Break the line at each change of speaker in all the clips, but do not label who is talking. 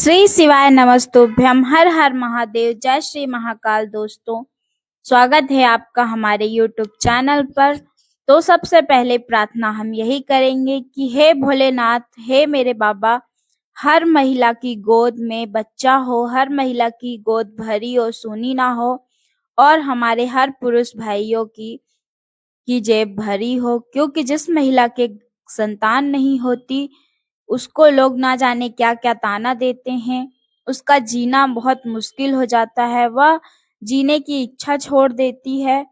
श्री शिवाय नमस्तुभ्यम। हर हर महादेव। जय श्री महाकाल। दोस्तों, स्वागत है आपका हमारे YouTube चैनल पर। तो सबसे पहले प्रार्थना हम यही करेंगे कि हे भोलेनाथ, हे मेरे बाबा, हर महिला की गोद में बच्चा हो, हर महिला की गोद भरी हो, सूनी ना हो, और हमारे हर पुरुष भाइयों की जेब भरी हो, क्योंकि जिस महिला के संतान नहीं होती उसको लोग ना जाने क्या क्या ताना देते हैं। उसका जीना बहुत मुश्किल हो जाता है, वह जीने की इच्छा छोड़ देती है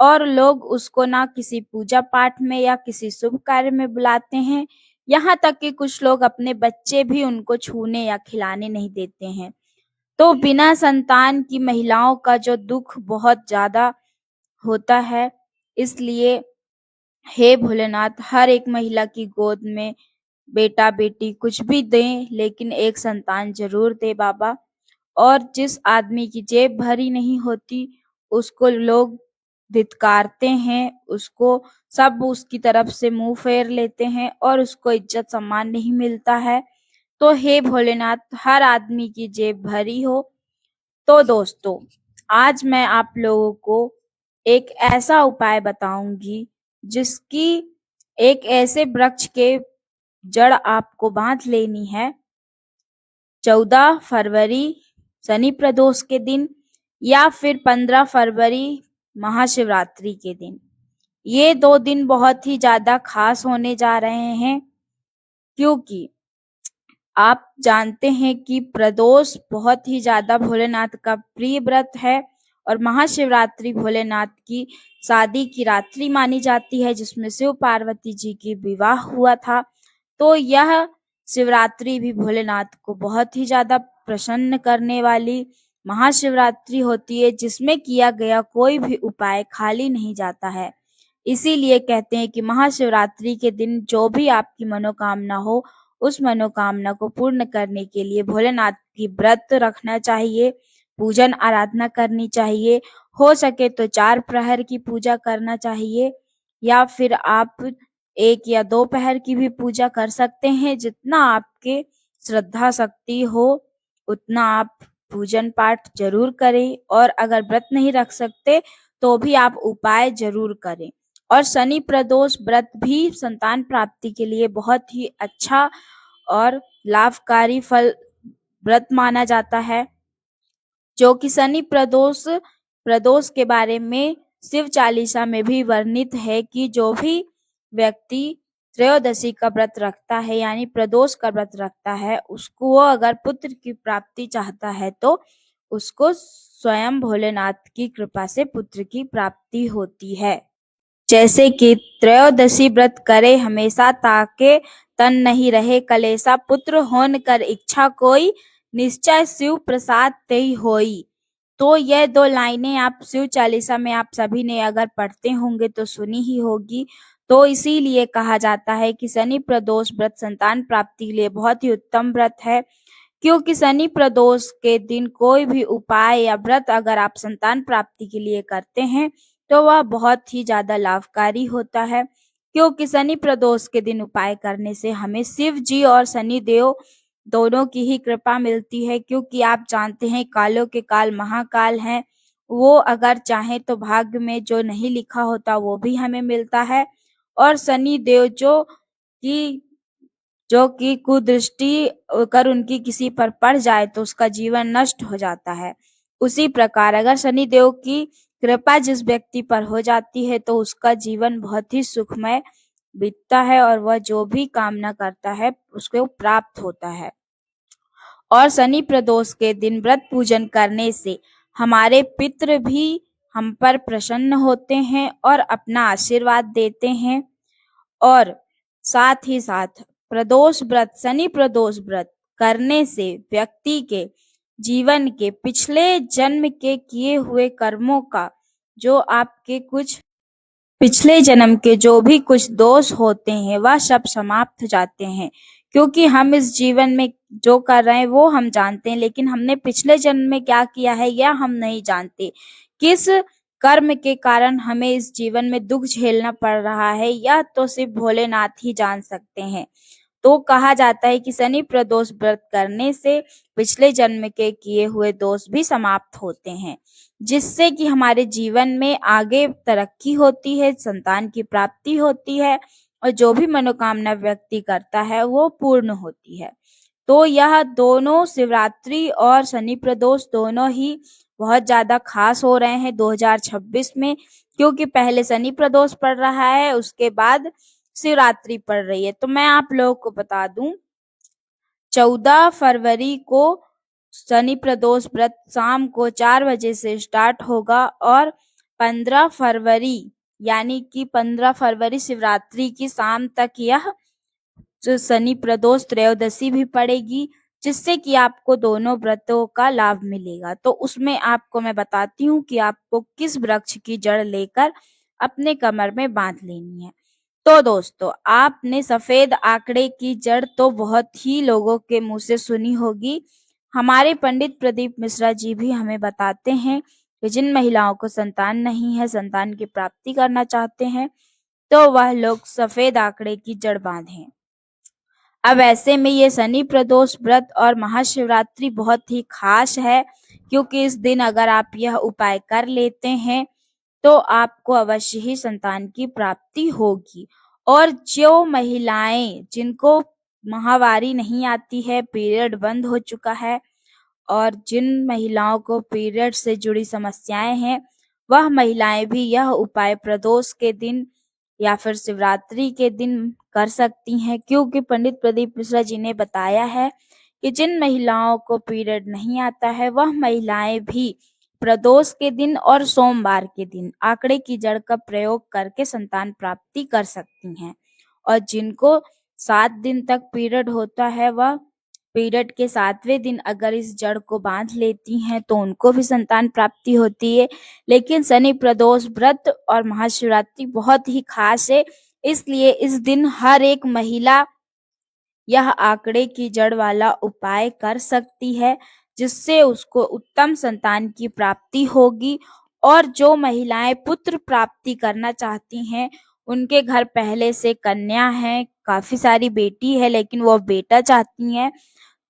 और लोग उसको ना किसी पूजा पाठ में या किसी शुभ कार्य में बुलाते हैं। यहाँ तक कि कुछ लोग अपने बच्चे भी उनको छूने या खिलाने नहीं देते हैं। तो बिना संतान की महिलाओं का जो दुख बहुत ज्यादा होता है, इसलिए हे भोलेनाथ, हर एक महिला की गोद में बेटा बेटी कुछ भी दें, लेकिन एक संतान जरूर दे बाबा। और जिस आदमी की जेब भरी नहीं होती उसको लोग धिक्कारते हैं, उसको सब उसकी तरफ से मुंह फेर लेते हैं और उसको इज्जत सम्मान नहीं मिलता है। तो हे भोलेनाथ, हर आदमी की जेब भरी हो। तो दोस्तों, आज मैं आप लोगों को एक ऐसा उपाय बताऊंगी जिसकी एक ऐसे वृक्ष के जड़ आपको बांध लेनी है 14 फरवरी शनि प्रदोष के दिन या फिर 15 फरवरी महाशिवरात्रि के दिन। ये 2 दिन बहुत ही ज्यादा खास होने जा रहे हैं, क्योंकि आप जानते हैं कि प्रदोष बहुत ही ज्यादा भोलेनाथ का प्रिय व्रत है और महाशिवरात्रि भोलेनाथ की शादी की रात्रि मानी जाती है, जिसमें शिव पार्वती जी की विवाह हुआ था। तो यह शिवरात्रि भी भोलेनाथ को बहुत ही ज्यादा प्रसन्न करने वाली महाशिवरात्रि होती है, जिसमें किया गया कोई भी उपाय खाली नहीं जाता है। इसीलिए कहते हैं कि महाशिवरात्रि के दिन जो भी आपकी मनोकामना हो, उस मनोकामना को पूर्ण करने के लिए भोलेनाथ की व्रत रखना चाहिए, पूजन आराधना करनी चाहिए। हो सके तो 4 प्रहर की पूजा करना चाहिए, या फिर आप 1 या 2 प्रहर की भी पूजा कर सकते हैं। जितना आपके श्रद्धा शक्ति हो उतना आप पूजन पाठ जरूर करें, और अगर व्रत नहीं रख सकते तो भी आप उपाय जरूर करें। और शनि प्रदोष व्रत भी संतान प्राप्ति के लिए बहुत ही अच्छा और लाभकारी फल व्रत माना जाता है, जो कि शनि प्रदोष प्रदोष के बारे में शिव चालीसा में भी वर्णित है कि जो भी व्यक्ति त्रयोदशी का व्रत रखता है यानी प्रदोष का व्रत रखता है, उसको वो अगर पुत्र की प्राप्ति चाहता है तो उसको स्वयं भोलेनाथ की कृपा से पुत्र की प्राप्ति होती है। जैसे कि त्रयोदशी व्रत करे हमेशा, ताके तन नहीं रहे कलेसा, पुत्र होन कर इच्छा कोई, निश्चय शिव प्रसाद तेहि होई। तो यह 2 लाइनें आप शिव चालीसा में आप सभी ने अगर पढ़ते होंगे तो सुनी ही होगी। तो इसीलिए कहा जाता है कि शनि प्रदोष व्रत संतान प्राप्ति के लिए बहुत ही उत्तम व्रत है, क्योंकि शनि प्रदोष के दिन कोई भी उपाय या व्रत अगर आप संतान प्राप्ति के लिए करते हैं तो वह बहुत ही ज्यादा लाभकारी होता है। क्योंकि शनि प्रदोष के दिन उपाय करने से हमें शिव जी और शनि देव दोनों की ही कृपा मिलती है, क्योंकि आप जानते हैं कालों के काल महाकाल हैं। वो अगर चाहे तो भाग्य में जो नहीं लिखा होता वो भी हमें मिलता है, और शनि देव जो कि कुदृष्टि अगर उनकी किसी पर पड़ जाए तो उसका जीवन नष्ट हो जाता है। उसी प्रकार अगर शनि देव की कृपा जिस व्यक्ति पर हो जाती है तो उसका जीवन बहुत ही सुखमय बीतता है और वह जो भी कामना करता है उसको प्राप्त होता है। और शनि प्रदोष के दिन व्रत पूजन करने से हमारे पितृ भी हम पर प्रसन्न होते हैं और अपना आशीर्वाद देते हैं। और साथ ही साथ प्रदोष व्रत, शनि प्रदोष व्रत करने से व्यक्ति के जीवन के पिछले जन्म के किए हुए कर्मों का, जो आपके कुछ पिछले जन्म के जो भी कुछ दोष होते हैं वह सब समाप्त हो जाते हैं। क्योंकि हम इस जीवन में जो कर रहे हैं वो हम जानते हैं, लेकिन हमने पिछले जन्म में क्या किया है यह हम नहीं जानते। किस कर्म के कारण हमें इस जीवन में दुख झेलना पड़ रहा है यह तो सिर्फ भोलेनाथ ही जान सकते हैं। तो कहा जाता है कि शनि प्रदोष व्रत करने से पिछले जन्म के किए हुए दोष भी समाप्त होते हैं, जिससे कि हमारे जीवन में आगे तरक्की होती है, संतान की प्राप्ति होती है और जो भी मनोकामना व्यक्ति करता है वो पूर्ण होती है। तो यह दोनों शिवरात्रि और शनि प्रदोष दोनों ही बहुत ज़्यादा खास हो रहे हैं 2026 में, क्योंकि पहले शनि प्रदोष पड़ रहा है, उसके बाद शिवरात्रि पड़ रही है। तो मैं आप लोगों को बता दूं, 14 फरवरी को शनि प्रदोष व्रत शाम को 4 बजे से स्टार्ट होगा और 15 फरवरी यानी कि 15 फरवरी शिवरात्रि की शाम तक यह जो शनि प्रदोष त्रयोदशी भी पड़ेगी, जिससे कि आपको दोनों व्रतों का लाभ मिलेगा। तो उसमें आपको मैं बताती हूँ कि आपको किस वृक्ष की जड़ लेकर अपने कमर में बांध लेनी है। तो दोस्तों, आपने सफेद आंकड़े की जड़ तो बहुत ही लोगों के मुंह से सुनी होगी। हमारे पंडित प्रदीप मिश्रा जी भी हमें बताते हैं कि जिन महिलाओं को संतान नहीं है, संतान की प्राप्ति करना चाहते हैं, तो वह लोग सफेद आंकड़े की जड़ बांधें। अब ऐसे में ये शनि प्रदोष व्रत और महाशिवरात्रि बहुत ही खास है, क्योंकि इस दिन अगर आप यह उपाय कर लेते हैं तो आपको अवश्य ही संतान की प्राप्ति होगी। और जो महिलाएं जिनको माहवारी नहीं आती है, पीरियड बंद हो चुका है और जिन महिलाओं को पीरियड से जुड़ी समस्याएं हैं, वह महिलाएं भी यह उपाय प्रदोष के दिन या फिर शिवरात्रि के दिन कर सकती हैं, क्योंकि पंडित प्रदीप मिश्रा जी ने बताया है कि जिन महिलाओं को पीरियड नहीं आता है, वह महिलाएं भी प्रदोष के दिन और सोमवार के दिन आंकड़े की जड़ का प्रयोग करके संतान प्राप्ति कर सकती हैं। और जिनको 7 दिन तक पीरियड होता है, वह पीरियड के 7वें दिन अगर इस जड़ को बांध लेती हैं तो उनको भी संतान प्राप्ति होती है। लेकिन शनि प्रदोष व्रत और महाशिवरात्रि बहुत ही खास है, इसलिए इस दिन हर एक महिला यह आंकड़े की जड़ वाला उपाय कर सकती है, जिससे उसको उत्तम संतान की प्राप्ति होगी। और जो महिलाएं पुत्र प्राप्ति करना चाहती हैं, उनके घर पहले से कन्या है, काफी सारी बेटी है लेकिन वो बेटा चाहती हैं,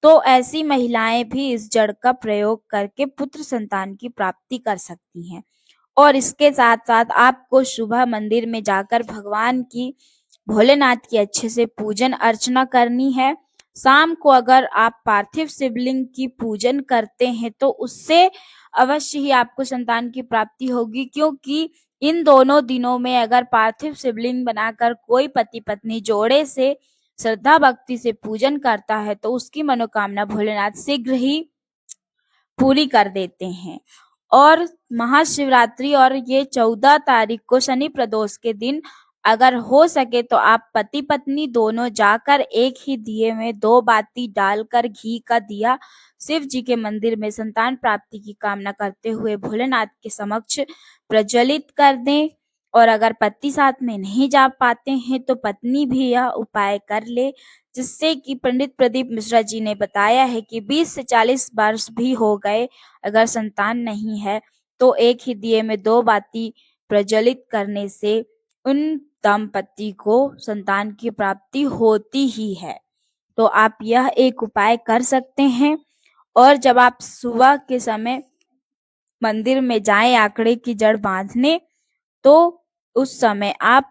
तो ऐसी महिलाएं भी इस जड़ का प्रयोग करके पुत्र संतान की प्राप्ति कर सकती हैं। और इसके साथ साथ आपको सुबह मंदिर में जाकर भगवान की, भोलेनाथ की अच्छे से पूजन अर्चना करनी है। शाम को अगर आप पार्थिव शिवलिंग की पूजन करते हैं तो उससे अवश्य ही आपको संतान की प्राप्ति होगी, क्योंकि इन दोनों दिनों में अगर पार्थिव शिवलिंग बनाकर कोई पति पत्नी जोड़े से श्रद्धा भक्ति से पूजन करता है तो उसकी मनोकामना भोलेनाथ शीघ्र ही पूरी कर देते हैं। और महाशिवरात्रि और ये 14 तारीख को शनि प्रदोष के दिन अगर हो सके तो आप पति पत्नी दोनों जाकर एक ही दिए में 2 बाती डालकर घी का दिया शिव जी के मंदिर में संतान प्राप्ति की कामना करते हुए भोलेनाथ के समक्ष प्रज्वलित कर दें। और अगर पति साथ में नहीं जा पाते हैं तो पत्नी भी यह उपाय कर ले, जिससे कि पंडित प्रदीप मिश्रा जी ने बताया है कि 20 से 40 वर्ष भी हो गए, अगर संतान नहीं है तो एक ही दिए में 2 बाती प्रज्वलित करने से उन दंपति को संतान की प्राप्ति होती ही है। तो आप यह एक उपाय कर सकते हैं। और जब आप सुबह के समय मंदिर में जाएं आंकड़े की जड़ बांधने, तो उस समय आप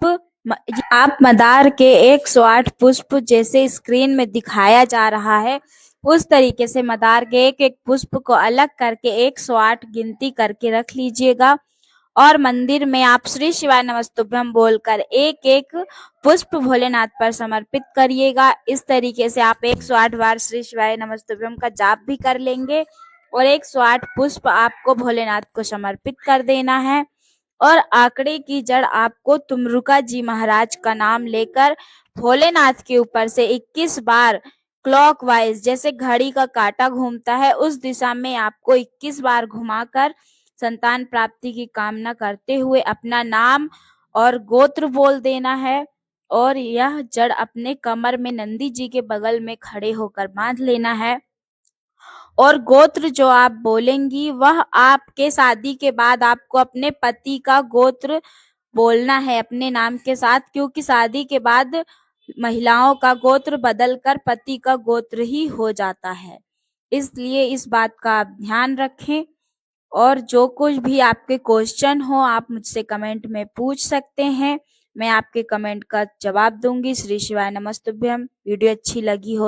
मदार के 108 पुष्प जैसे स्क्रीन में दिखाया जा रहा है, उस तरीके से मदार के एक एक पुष्प को अलग करके 108 गिनती करके रख लीजिएगा। और मंदिर में आप श्री शिवाय नमस्तुभ्यम बोलकर एक एक पुष्प भोलेनाथ पर समर्पित करिएगा। इस तरीके से आप 108 बार श्री शिवाय नमस्तुभ्यम का जाप भी कर लेंगे और 108 पुष्प आपको भोलेनाथ को समर्पित कर देना है। और आंकड़े की जड़ आपको तुमरुका जी महाराज का नाम लेकर भोलेनाथ के ऊपर से 21 बार क्लॉकवाइज, जैसे घड़ी का कांटा घूमता है उस दिशा में आपको 21 बार घुमाकर संतान प्राप्ति की कामना करते हुए अपना नाम और गोत्र बोल देना है। और यह जड़ अपने कमर में नंदी जी के बगल में खड़े होकर बांध लेना है। और गोत्र जो आप बोलेंगी वह आपके शादी के बाद आपको अपने पति का गोत्र बोलना है अपने नाम के साथ, क्योंकि शादी के बाद महिलाओं का गोत्र बदलकर पति का गोत्र ही हो जाता है। इसलिए इस बात का आप ध्यान रखें। और जो कुछ भी आपके क्वेश्चन हो आप मुझसे कमेंट में पूछ सकते हैं, मैं आपके कमेंट का जवाब दूंगी। श्री शिवाय नमस्तुभ्यम। वीडियो अच्छी लगी हो